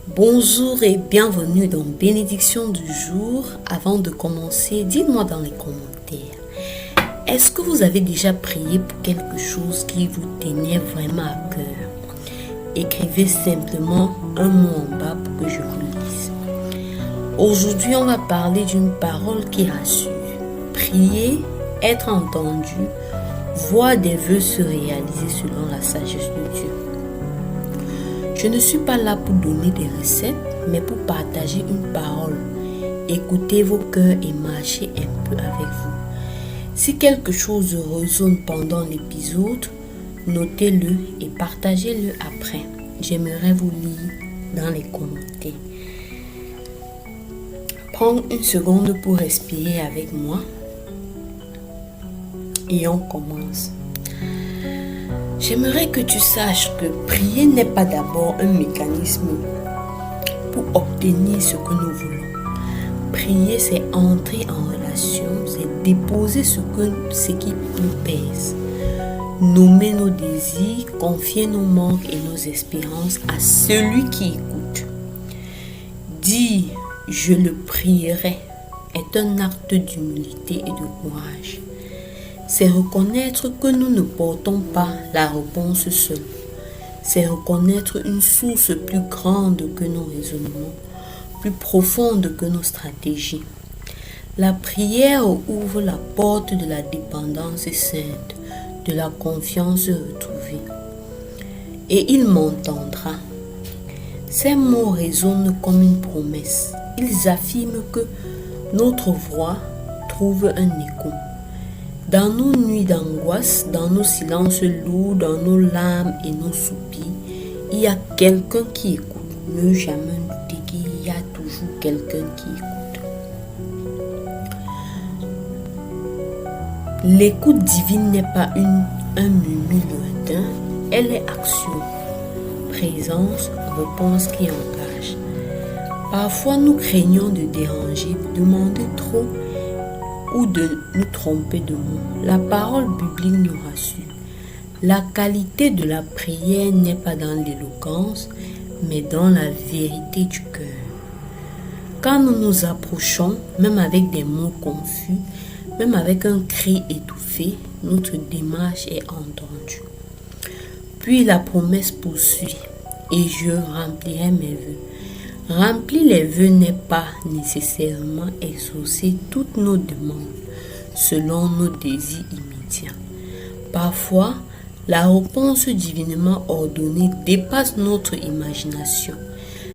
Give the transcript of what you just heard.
Bonjour et bienvenue dans Bénédiction du jour. Avant de commencer, dites-moi dans les commentaires, est-ce que vous avez déjà prié pour quelque chose qui vous tenait vraiment à cœur? Écrivez simplement un mot en bas pour que je vous lise. Aujourd'hui, on va parler d'une parole qui rassure. Prier, être entendu, voir des vœux se réaliser selon la sagesse de Dieu. Je ne suis pas là pour donner des recettes, mais pour partager une parole. Écoutez vos cœurs et marchez un peu avec vous. Si quelque chose résonne pendant l'épisode, notez-le et partagez-le après. J'aimerais vous lire dans les commentaires. Prends une seconde pour respirer avec moi. Et on commence. J'aimerais que tu saches que prier n'est pas d'abord un mécanisme pour obtenir ce que nous voulons. Prier, c'est entrer en relation, c'est déposer ce qui nous pèse. Nommer nos désirs, confier nos manques et nos espérances à celui qui écoute. Dire « je le prierai » est un acte d'humilité et de courage. C'est reconnaître que nous ne portons pas la réponse seuls. C'est reconnaître une source plus grande que nos raisonnements, plus profonde que nos stratégies. La prière ouvre la porte de la dépendance sainte, de la confiance retrouvée. Et il m'entendra. Ces mots résonnent comme une promesse. Ils affirment que notre voix trouve un écho. Dans nos nuits d'angoisse, dans nos silences lourds, dans nos larmes et nos soupirs, il y a quelqu'un qui écoute. Ne jamais douter qu'il y a toujours quelqu'un qui écoute. L'écoute divine n'est pas un murmure lointain, elle est action, présence, réponse qui engage. Parfois nous craignons de déranger, de demander trop, ou de nous tromper de mots. La parole biblique nous rassure. La qualité de la prière n'est pas dans l'éloquence, mais dans la vérité du cœur. Quand nous nous approchons, même avec des mots confus, même avec un cri étouffé, notre démarche est entendue. Puis la promesse poursuit, et je remplirai mes vœux. Remplir les vœux n'est pas nécessairement exaucer toutes nos demandes selon nos désirs immédiats. Parfois, la réponse divinement ordonnée dépasse notre imagination.